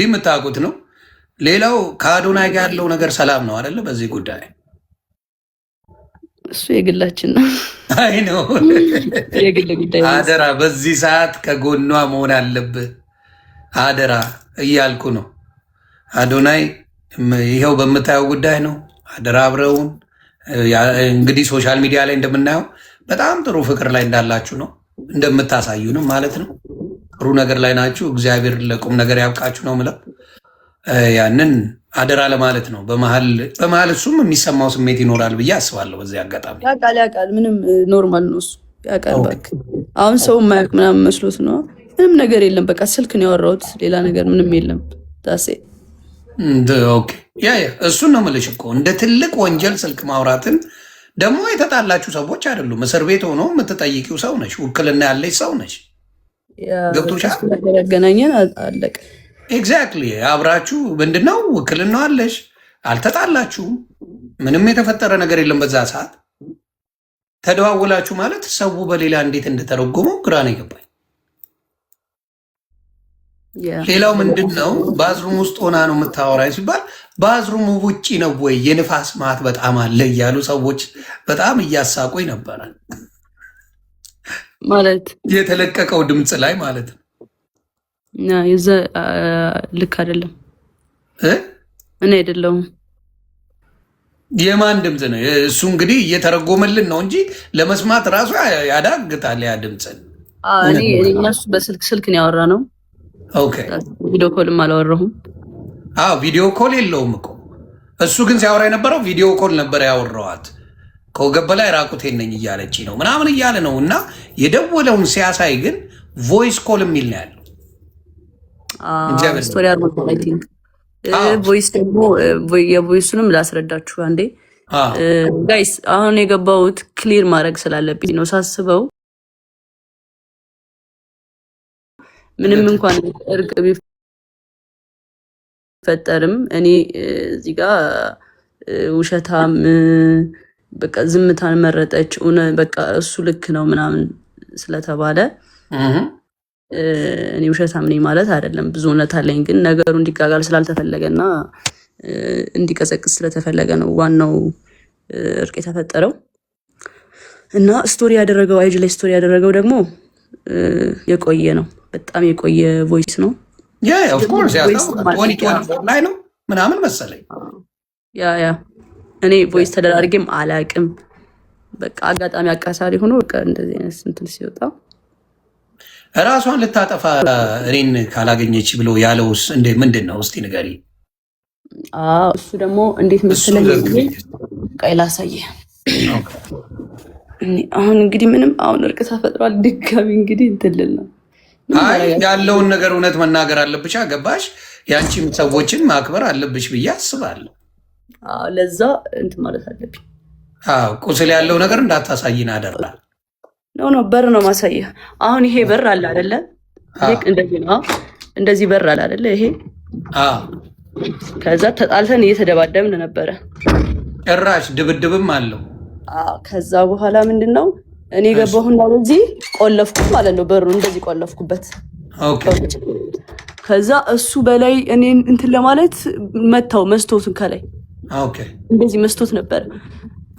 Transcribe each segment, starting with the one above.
የምታውቁት ነው። ሌላው ከአዶናይ ጋር ያለው ነገር ሰላም ነው አይደለ? በዚህ ጉዳይ እሱ የግላችን ነው። አይ ነው የግል ጉዳይ። አደራ በዚህ ሰዓት ከጎኗ መሆን አለብህ። አደራ እያልኩ ነው። አዶናይ ይኸው በምታየው ጉዳይ ነው። አደራ አብረውን እንግዲህ ሶሻል ሚዲያ ላይ እንደምናየው በጣም ጥሩ ፍቅር ላይ እንዳላችሁ ነው እንደምታሳዩንም ማለት ነው። ጥሩ ነገር ላይ ናችሁ። እግዚአብሔር ለቁም ነገር ያብቃችሁ ነው ምለው። ያንን አደራ ለማለት ነው። በመሀል እሱም የሚሰማው ስሜት ይኖራል ብዬ አስባለሁ። በዚህ አጋጣሚ ያውቃል። ምንም ኖርማል ነው እሱ ያውቃል። እባክህ አሁን ሰው የማያውቅ ምናምን መስሎት ነው። ምንም ነገር የለም። በቃ ስልክ ነው ያወራሁት፣ ሌላ ነገር ምንም የለም። ታሴ እሱን ነው የምልሽ እኮ እንደ ትልቅ ወንጀል ስልክ ማውራትን ደግሞ የተጣላችሁ ሰዎች አይደሉም። እስር ቤት ሆኖ የምትጠይቂው ሰው ነሽ፣ ውክልና ያለች ሰው ነች። ገብቶሻል? ያገናኘን አለቀ። ኤግዛክትሊ አብራችሁ ምንድነው ውክልና አለሽ፣ አልተጣላችሁም፣ ምንም የተፈጠረ ነገር የለም። በዛ ሰዓት ተደዋውላችሁ ማለት ሰው በሌላ እንዴት እንደተረጎመው ግራ ነው የገባኝ። ሌላው ምንድን ነው ባዝሩም ውስጥ ሆና ነው የምታወራኝ ሲባል ባዝሩሙ ውጪ ነው ወይ የንፋስ ማት በጣም አለ እያሉ ሰዎች በጣም እያሳቁኝ ነበረ። ማለት የተለቀቀው ድምፅ ላይ ማለት ነው። ልክ አይደለም። እኔ አይደለሁም። የማን ድምፅ ነው እሱ? እንግዲህ እየተረጎመልን ነው እንጂ ለመስማት ራሱ ያዳግታል ያ ድምፅን። እሱ በስልክ ነው ያወራ ነው። ቪዲዮ ኮልም አላወራሁም። ቪዲዮ ኮል የለውም እኮ እሱ ግን ሲያወራ የነበረው ቪዲዮ ኮል ነበር ያወራዋት። ከወገብ በላይ ራቁቴን ነኝ እያለች ነው ምናምን እያለ ነው። እና የደወለውን ሲያሳይ ግን ቮይስ ኮል የሚል ነው ያለው። ቮይስ ደግሞ የቮይሱንም ላስረዳችሁ አንዴ ጋይስ። አሁን የገባሁት ክሊር ማድረግ ስላለብኝ ነው ሳስበው። ምንም እንኳን እርቅ ቢፈጠርም እኔ እዚህ ጋር ውሸታም በቃ ዝምታን መረጠች በቃ እሱ ልክ ነው ምናምን ስለተባለ እኔ ውሸታም ነኝ ማለት አይደለም። ብዙ እውነት አለኝ። ግን ነገሩ እንዲጋጋል ስላልተፈለገና እንዲቀዘቅዝ ስለተፈለገ ነው ዋናው እርቅ የተፈጠረው። እና ስቶሪ ያደረገው አይጅ ላይ ስቶሪ ያደረገው ደግሞ የቆየ ነው፣ በጣም የቆየ ቮይስ ነው። ላይ ነው ምናምን መሰለኝ። እኔ ቮይስ ተደራርጌም አላቅም። በቃ አጋጣሚ አቃሳሪ ሆኖ በቃ እንደዚህ አይነት ስንትል ሲወጣ እራሷን ልታጠፋ እኔን ካላገኘች ብሎ ያለውስ ምንድን ነው? እስቲ ንገሪ። እሱ ደግሞ እንዴት መሰለኝ ቀይ ላሳየ። አሁን እንግዲህ ምንም አሁን እርቅ ተፈጥሯል። ድጋሚ እንግዲህ እንትልል ነው ያለውን ነገር እውነት መናገር አለብሽ። ገባሽ? ያንቺም ሰዎችን ማክበር አለብሽ ብዬ አስባለሁ። ለዛ እንትን ማለት አለብኝ። ቁስል ያለው ነገር እንዳታሳይን አደራ። ኖ በር ነው ማሳያ። አሁን ይሄ በር አለ አይደለ? እንደዚህ ነው። እንደዚህ በር አለ አይደለ? ይሄ ከዛ ተጣልተን እየተደባደብን ነበረ። ጭራሽ ድብድብም አለው። ከዛ በኋላ ምንድን ነው እኔ ገባሁና በዚህ ቆለፍኩ ማለት ነው። በሩ እንደዚህ ቆለፍኩበት። ከዛ እሱ በላይ እኔ እንትን ለማለት መታው መስቶቱን ከላይ እንደዚህ መስቶት ነበር።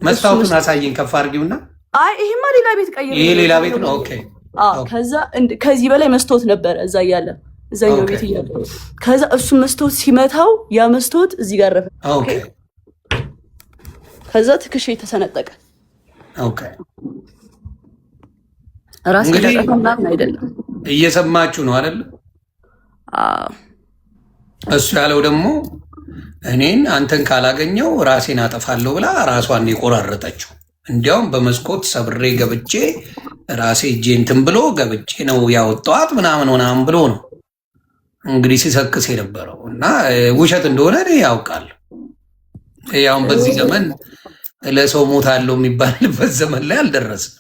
መስታወቱን አሳየኝ ከፍ አድርጊውና። ይሄማ ሌላ ቤት ቀይር። ይሄ ሌላ ቤት ነው። ከዛ ከዚህ በላይ መስቶት ነበረ እዛ እያለ እዛኛው ቤት እያለ ከዛ እሱ መስቶት ሲመታው ያ መስቶት እዚህ ጋር ረፈ። ከዛ ትከሻ ተሰነጠቀ። ራስ ከተጠፋም አይደለም። እየሰማችሁ ነው አይደል? እሱ ያለው ደግሞ እኔን አንተን ካላገኘው ራሴን አጠፋለሁ ብላ ራሷን የቆራረጠችው። እንዲያውም በመስኮት ሰብሬ ገብቼ ራሴ እጄንትን ብሎ ገብቼ ነው ያወጣዋት ምናምን ብሎ ነው እንግዲህ ሲሰክስ የነበረው። እና ውሸት እንደሆነ እኔ ያውቃለሁ። ያውን በዚህ ዘመን ለሰው ሞት አለው የሚባልበት ዘመን ላይ አልደረስም።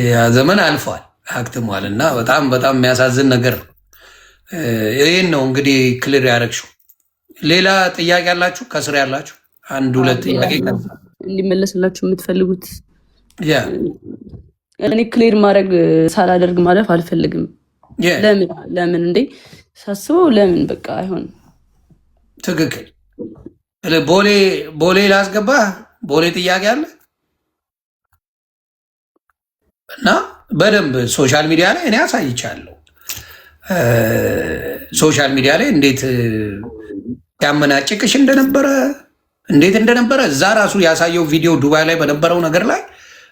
ያ ዘመን አልፏል፣ አክትሟል። እና በጣም በጣም የሚያሳዝን ነገር ነው። ይህን ነው እንግዲህ ክሊር ያደረግሽው። ሌላ ጥያቄ ያላችሁ ከስር ያላችሁ አንድ ሁለት ጥያቄ እንዲመለስላችሁ የምትፈልጉት? እኔ ክሊር ማድረግ ሳላደርግ ማለፍ አልፈልግም። ለምን እንዴ ሳስበው ለምን በቃ አይሆንም። ትክክል። ቦሌ ላስገባ ቦሌ ጥያቄ አለ እና በደንብ ሶሻል ሚዲያ ላይ እኔ አሳይቻለሁ። ሶሻል ሚዲያ ላይ እንዴት ያመናጭቅሽ እንደነበረ እዛ ራሱ ያሳየው ቪዲዮ ዱባይ ላይ በነበረው ነገር ላይ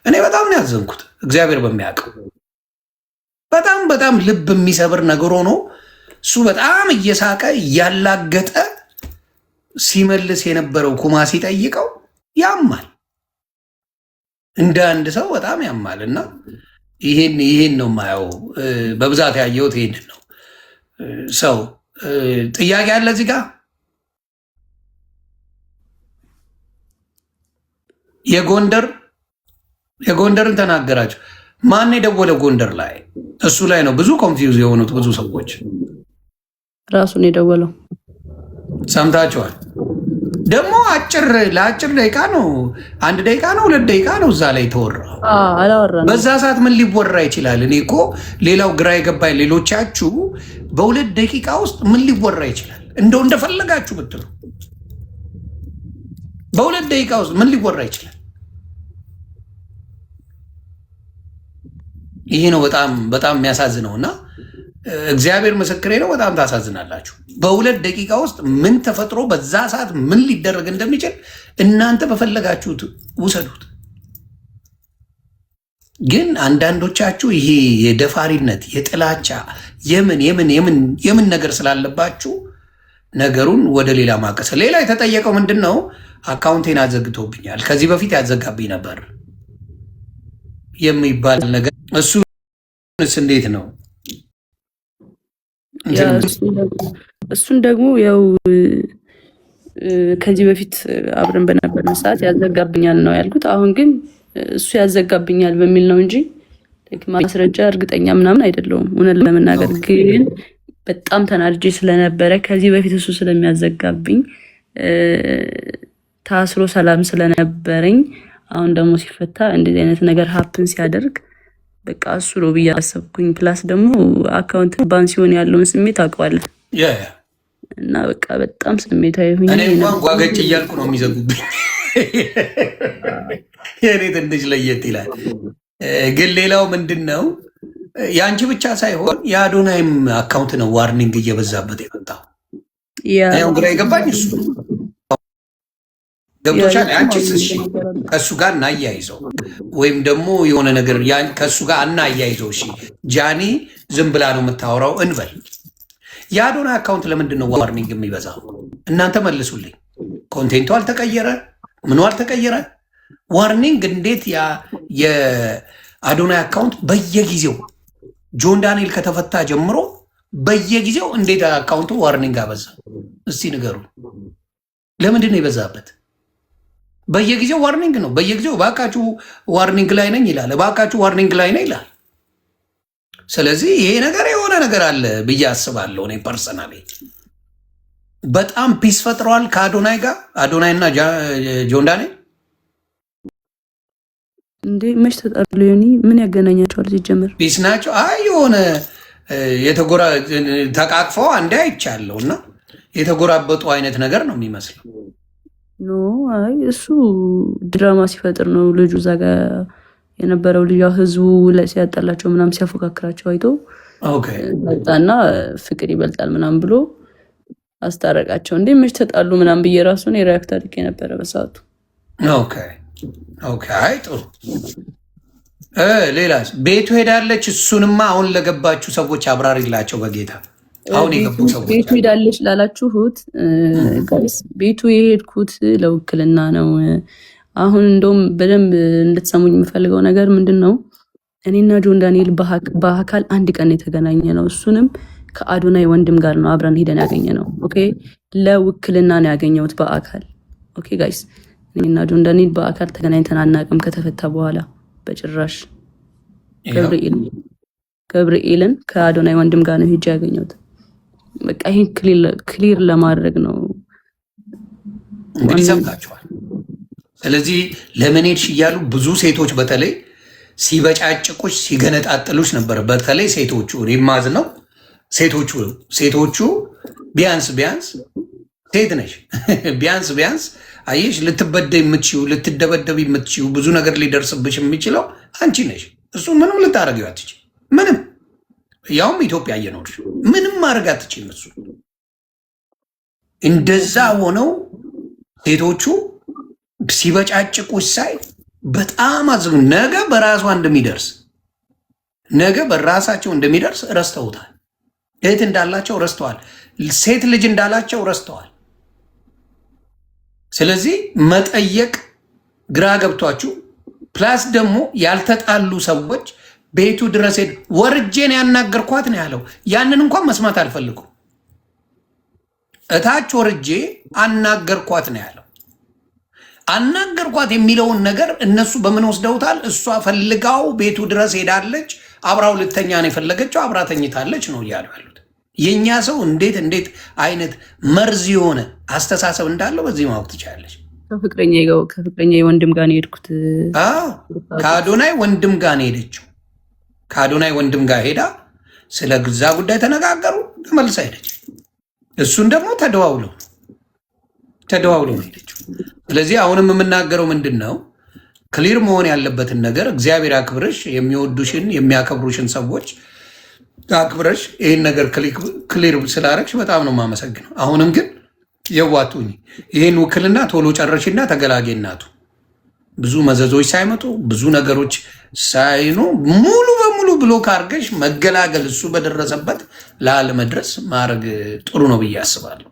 እኔ በጣም ነው ያዘንኩት። እግዚአብሔር በሚያውቀው በጣም ልብ የሚሰብር ነገር ሆኖ እሱ በጣም እየሳቀ እያላገጠ ሲመልስ የነበረው ኩማ ሲጠይቀው ያማል፣ እንደ አንድ ሰው በጣም ያማል። እና ይሄን ነው የማየው። በብዛት ያየሁት ይሄንን ነው። ሰው ጥያቄ አለ እዚህ ጋር የጎንደርን ተናገራቸው። ማን የደወለ ጎንደር ላይ? እሱ ላይ ነው ብዙ ኮንፊውዝ የሆኑት ብዙ ሰዎች። ራሱን የደወለው ሰምታችኋል። ደግሞ ለአጭር ደቂቃ ነው፣ 1 ደቂቃ ነው 2 ደቂቃ ነው እዛ ላይ ተወራ። በዛ ሰዓት ምን ሊወራ ይችላል? እኔ እኮ ሌላው ግራ የገባኝ ሌሎቻችሁ በ2 ደቂቃ ውስጥ ምን ሊወራ ይችላል? እንደፈለጋችሁ ብትሉ በ2 ደቂቃ ውስጥ ምን ሊወራ ይችላል? ይሄ ነው በጣም የሚያሳዝነው። እና እግዚአብሔር ምስክሬ ነው፣ በጣም ታሳዝናላችሁ። በ2 ደቂቃ ውስጥ ምን ተፈጥሮ በዛ ሰዓት ምን ሊደረግ እንደሚችል እናንተ በፈለጋችሁት ውሰዱት። ግን አንዳንዶቻችሁ ይሄ የደፋሪነት የጥላቻ የምን ነገር ስላለባችሁ ነገሩን ወደ ሌላ ማቀሰ። ሌላ የተጠየቀው ምንድን ነው? አካውንቴን አዘግቶብኛል ከዚህ በፊት ያዘጋብኝ ነበር የሚባል ነገር፣ እሱንስ እንዴት ነው? እሱን ደግሞ ያው ከዚህ በፊት አብረን በነበርን ሰዓት ያዘጋብኛል ነው ያልኩት። አሁን ግን እሱ ያዘጋብኛል በሚል ነው እንጂ ማስረጃ እርግጠኛ ምናምን አይደለውም። እውነት ለመናገር ግን በጣም ተናድጄ ስለነበረ ከዚህ በፊት እሱ ስለሚያዘጋብኝ ታስሮ ሰላም ስለነበረኝ አሁን ደግሞ ሲፈታ እንደዚህ አይነት ነገር ሀፕን ሲያደርግ በቃ እሱ ነው ብዬ አሰብኩኝ። ፕላስ ደግሞ አካውንት ባን ሲሆን ያለውን ስሜት አውቀዋለሁ እና በቃ በጣም ስሜታዊ ሆኜ እኔ እንኳን ጓገጭ እያልኩ ነው የሚዘጉብኝ። የኔ ትንሽ ለየት ይላል። ግን ሌላው ምንድን ነው የአንቺ ብቻ ሳይሆን የአዶናይም አካውንት ነው ዋርኒንግ እየበዛበት የመጣው። ግራ የገባኝ እሱ ነው። ገብቶሻል? አንቺስ እሺ ከእሱ ጋር እናያይዘው ወይም ደግሞ የሆነ ነገር ከእሱ ጋር እናያይዘው። እሺ ጃኒ ዝም ብላ ነው የምታወራው እንበል። የአዶናይ አካውንት ለምንድን ነው ዋርኒንግ የሚበዛው? እናንተ መልሱልኝ። ኮንቴንቱ አልተቀየረ፣ ምኑ አልተቀየረ። ዋርኒንግ እንዴት የአዶናይ አካውንት በየጊዜው ጆን ዳንኤል ከተፈታ ጀምሮ በየጊዜው እንዴት አካውንቱ ዋርኒንግ አበዛ? እስቲ ንገሩ። ለምንድን ነው የበዛበት? በየጊዜው ዋርኒንግ ነው። በየጊዜው እባካችሁ ዋርኒንግ ላይ ነኝ ይላል፣ እባካችሁ ዋርኒንግ ላይ ነኝ ይላል። ስለዚህ ይሄ ነገር የሆነ ነገር አለ ብዬ አስባለሁ። እኔ ፐርሰናሊ በጣም ፒስ ፈጥረዋል ከአዶናይ ጋር፣ አዶናይ እና ጆን ዳንኤል እንዴ መች ተጣሉ? ምን ያገናኛቸዋል? ሲጀምር ፒስ ናቸው። አይ የሆነ ተቃቅፈው አንዴ አይቻለሁ እና የተጎራበጡ አይነት ነገር ነው የሚመስለው። ኖ አይ እሱ ድራማ ሲፈጥር ነው። ልጁ እዛ ጋ የነበረው ልጅ ህዝቡ ሲያጣላቸው ምናምን ሲያፎካክራቸው አይቶ መጣና ፍቅር ይበልጣል ምናምን ብሎ አስታረቃቸው። እንዴ መች ተጣሉ ምናምን ብዬ ራሱን የሪያክት አድርጌ ነበረ በሰዓቱ። አይ ጥሩ። ሌላስ ቤቱ ሄዳለች። እሱንማ አሁን ለገባችሁ ሰዎች አብራሪላቸው በጌታ። አሁን የገቡ ሰዎች ቤቱ ሄዳለች ላላችሁት ቤቱ የሄድኩት ለውክልና ነው። አሁን እንደውም በደንብ እንድትሰሙኝ የምፈልገው ነገር ምንድን ነው፣ እኔና ጆን ዳንኤል በአካል አንድ ቀን የተገናኘ ነው። እሱንም ከአዶናይ ወንድም ጋር ነው አብረን ሄደን ያገኘ ነው። ኦኬ ለውክልና ነው ያገኘሁት በአካል። ኦኬ ጋይስ እኔና ጆን ዳንኤል በአካል ተገናኝተን አናውቅም ከተፈታ በኋላ በጭራሽ። ገብርኤልን ከአዶናይ ወንድም ጋር ነው ሄጄ ያገኘሁት። በቃ ይሄን ክሊር ለማድረግ ነው። እንግዲህ ሰምታችኋል። ስለዚህ ለምን ሄድሽ እያሉ ብዙ ሴቶች በተለይ ሲበጫጭቁሽ ሲገነጣጥሉሽ ነበር። በተለይ ሴቶቹ ሪማዝ ነው ሴቶቹ ቢያንስ ሴት ነሽ ቢያንስ አየሽ፣ ልትበደ የምትችው ልትደበደብ የምትችው ብዙ ነገር ሊደርስብሽ የሚችለው አንቺ ነሽ። እሱ ምንም ልታደርጊው አትችይም። ምንም ያውም ኢትዮጵያ እየኖርሽ ምንም ማድረግ አትችይም። እሱ እንደዛ ሆነው ሴቶቹ ሲበጫጭቁሽ ሳይ በጣም አዝኑ። ነገ በራሳቸው እንደሚደርስ ረስተውታል። እህት እንዳላቸው ረስተዋል። ሴት ልጅ እንዳላቸው ረስተዋል። ስለዚህ መጠየቅ ግራ ገብቷችሁ፣ ፕላስ ደግሞ ያልተጣሉ ሰዎች ቤቱ ድረስ ወርጄን ያናገርኳት ነው ያለው። ያንን እንኳን መስማት አልፈልጉም። እታች ወርጄ አናገርኳት ነው ያለው። አናገርኳት የሚለውን ነገር እነሱ በምን ወስደውታል? እሷ ፈልጋው ቤቱ ድረስ ሄዳለች፣ አብራው ልተኛ ነው የፈለገችው፣ አብራ ተኝታለች ነው እያሉ ያሉት። የእኛ ሰው እንዴት አይነት መርዝ የሆነ አስተሳሰብ እንዳለው በዚህ ማወቅ ትችላለች። ከፍቅረኛ ወንድም ጋር ነው የሄድኩት። ከአዶናይ ወንድም ጋር ነው ሄደችው። ከአዶናይ ወንድም ጋር ሄዳ ስለ ግዛ ጉዳይ ተነጋገሩ፣ ተመልሳ ሄደች። እሱን ደግሞ ተደዋውለው ነው ሄደችው። ስለዚህ አሁንም የምናገረው ምንድን ነው፣ ክሊር መሆን ያለበትን ነገር እግዚአብሔር አክብረሽ የሚወዱሽን የሚያከብሩሽን ሰዎች አክብረሽ ይህን ነገር ክሊር ስላረግሽ በጣም ነው የማመሰግነው። አሁንም ግን የዋቱኝ ይህን ውክልና ቶሎ ጨረሽና ተገላጌ እናቱ ብዙ መዘዞች ሳይመጡ ብዙ ነገሮች ሳይኑ ሙሉ በሙሉ ብሎክ አድርገሽ መገላገል፣ እሱ በደረሰበት ላለመድረስ ማድረግ ጥሩ ነው ብዬ አስባለሁ።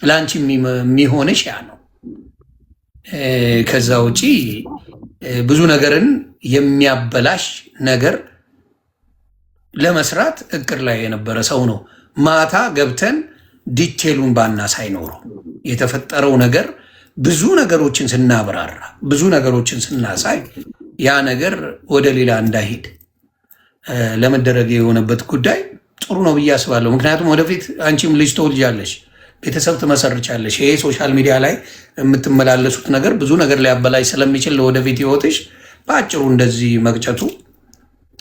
ለአንቺ የሚሆንሽ ያ ነው። ከዛ ውጪ ብዙ ነገርን የሚያበላሽ ነገር ለመስራት እቅድ ላይ የነበረ ሰው ነው። ማታ ገብተን ዲቴሉን ባናሳይ ኖሮ የተፈጠረው ነገር ብዙ ነገሮችን ስናብራራ ብዙ ነገሮችን ስናሳይ ያ ነገር ወደ ሌላ እንዳይሄድ ለመደረግ የሆነበት ጉዳይ ጥሩ ነው ብዬ አስባለሁ። ምክንያቱም ወደፊት አንቺም ልጅ ትወልጃለሽ፣ ቤተሰብ ትመሰርቻለሽ። ይሄ ሶሻል ሚዲያ ላይ የምትመላለሱት ነገር ብዙ ነገር ሊያበላሽ ስለሚችል ለወደፊት ህይወትሽ በአጭሩ እንደዚህ መቅጨቱ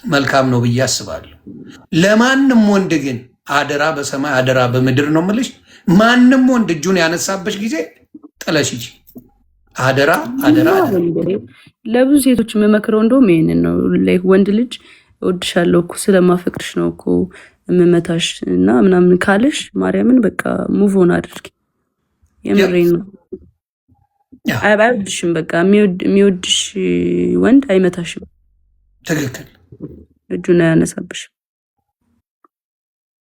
መልካም ነው ብዬ አስባለሁ። ለማንም ወንድ ግን አደራ በሰማይ አደራ በምድር ነው የምልሽ፣ ማንም ወንድ እጁን ያነሳበሽ ጊዜ ጥለሽ ሂጂ። አደራ። ለብዙ ሴቶች የምመክረው እንደውም ይሄንን ነው። ወንድ ልጅ እወድሻለሁ እኮ ስለማፈቅርሽ ነው እኮ የምመታሽ እና ምናምን ካለሽ ማርያምን በቃ ሙቭ ኦን አድርጊ። የምሬን ነው። አይወድሽም። በቃ የሚወድሽ ወንድ አይመታሽም። ትክክል። እጁን አያነሳብሽም።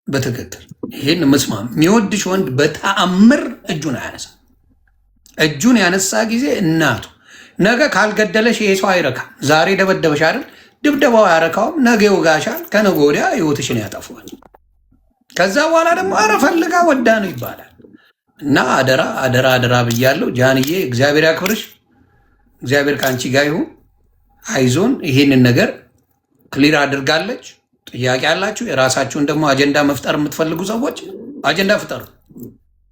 በትክክል ይህን መስማም። የሚወድሽ ወንድ በተአምር እጁን አያነሳ። እጁን ያነሳ ጊዜ እናቱ ነገ ካልገደለሽ ይሄ ሰው አይረካም። ዛሬ ደበደበሽ አይደል? ድብደባው አያረካውም። ነገ ይወጋሻል። ከነገ ወዲያ ህይወትሽን ያጠፋል። ከዛ በኋላ ደግሞ አረ ፈልጋ ወዳ ነው ይባላል። እና አደራ ብያለሁ። ጃንዬ እግዚአብሔር ያክብርሽ። እግዚአብሔር ከአንቺ ጋር ይሁን። አይዞን። ይሄንን ነገር ክሊር አድርጋለች። ጥያቄ አላችሁ የራሳችሁን ደግሞ አጀንዳ መፍጠር የምትፈልጉ ሰዎች አጀንዳ ፍጠሩ።